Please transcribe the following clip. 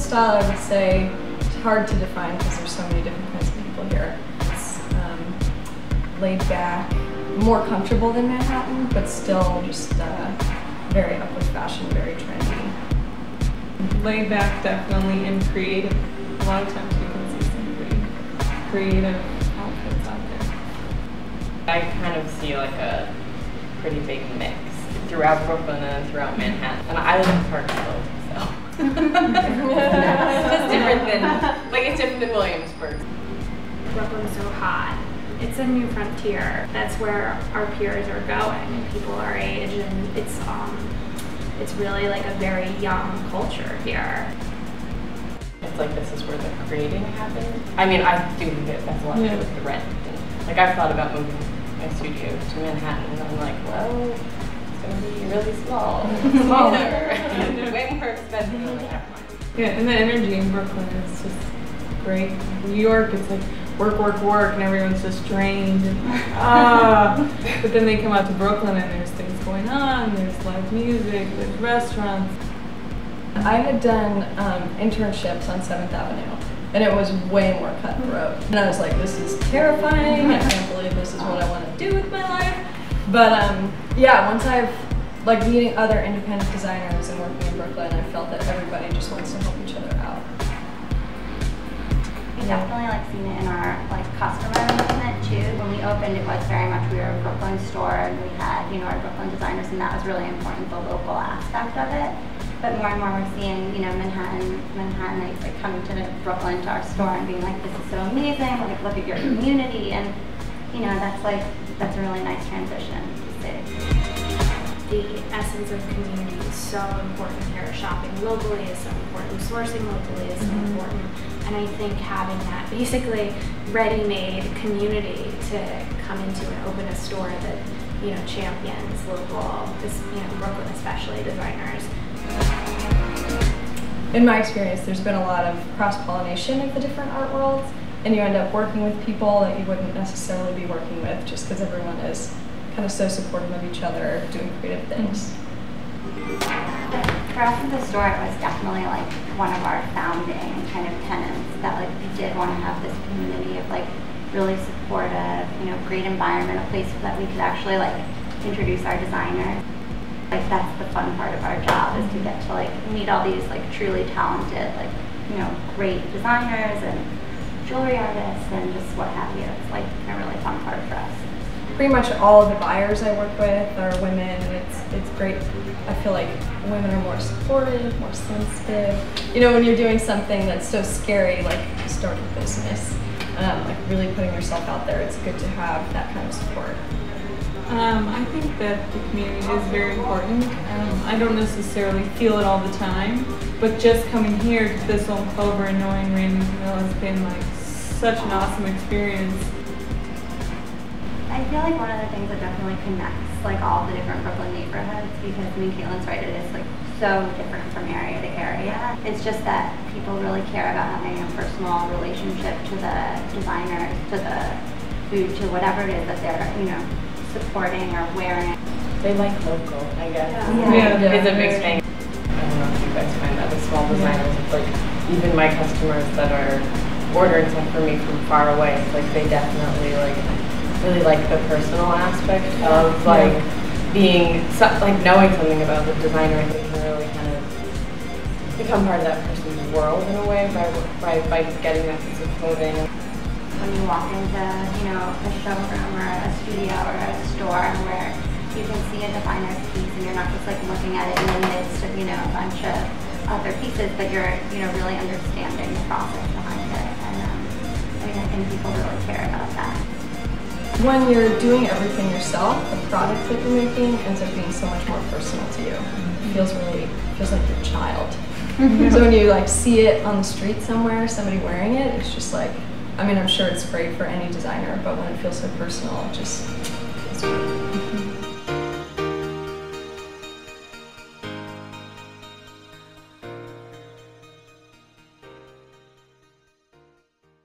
style, I would say, it's hard to define because there's so many different kinds of people here. It's laid back, more comfortable than Manhattan, but still just very upward fashion, very trendy. Laid back, definitely, and creative. A lot of times you can see some pretty creative outfits out there. I kind of see like a pretty big mix throughout Brooklyn and throughout Manhattan. And I live in Parksville, so. It's different than, like it's different than Williamsburg. Brooklyn's so hot. It's a new frontier. That's where our peers are going, and people our age, and it's really like a very young culture here. It's like this is where the creating happens. I mean, I do think that that's a lot to do with the rent. And, like I've thought about moving my studio to Manhattan, and I'm like, well, it's gonna be really small, smaller, and way more expensive. I'm like, never mind. Yeah, and the energy in Brooklyn is just great. New York, it's like work, work, work, and everyone's just drained. And, but then they come out to Brooklyn and there's things going on, there's live music, there's restaurants. I had done internships on 7th Avenue, and it was way more cutthroat. And I was like, this is terrifying, I can't believe this is what I want to do with my life. But yeah, once I've, like meeting other independent designers and working in Brooklyn, I felt that everybody just wants to help each other out. We definitely like seen it in our like customer movement too. When we opened, it was very much we were a Brooklyn store, and we had our Brooklyn designers, and that was really important, the local aspect of it. But more and more we're seeing Manhattanites like coming to Brooklyn to our store and being like, this is so amazing, like look at your community, and that's a really nice transition to see. The essence of community is so important here. Shopping locally is so important. Sourcing locally is so important. And I think having that basically ready-made community to come into and open a store that champions local, Brooklyn especially, designers. In my experience, there's been a lot of cross-pollination of the different art worlds, and you end up working with people that you wouldn't necessarily be working with just because everyone is kind of so supportive of each other, doing creative things. For us at the store, it was definitely like one of our founding kind of tenets that like we did want to have this community of like really supportive, great environment, a place that we could actually like introduce our designers. Like that's the fun part of our job, is to get to like meet all these like truly talented, like great designers and jewelry artists and just what have you. It's like a really fun part for us. Pretty much all of the buyers I work with are women, and it's great. I feel like women are more supportive, more sensitive. When you're doing something that's so scary, like starting a business, like really putting yourself out there, it's good to have that kind of support. I think that the community is very important. I don't necessarily feel it all the time, but just coming here to Thistle and Clover and knowing Rand and Camilla has been like such an awesome experience. I feel like one of the things that definitely connects like all the different Brooklyn neighborhoods, because Caitlin's right, it is like so different from area to area. It's just that people really care about having a personal relationship to the designers, to the food, to whatever it is that they're supporting or wearing. They like local, I guess. Yeah. It's a big thing. I don't know if you guys find that with small designers. It's like even my customers that are ordering stuff for me from far away, it's like they definitely like really like the personal aspect of like being like knowing something about the designer. I think can really kind of become part of that person's world in a way by getting that piece of clothing. When you walk into a showroom or a studio or a store where you can see a designer's piece and you're not just like looking at it in the midst of a bunch of other pieces, but you're really understanding the process behind it. And I think people really care about that. When you're doing everything yourself, the product that you're making ends up being so much more personal to you. It feels like your child. So when you like see it on the street somewhere, somebody wearing it, it's just like, I'm sure it's great for any designer, but when it feels so personal, it just feels great.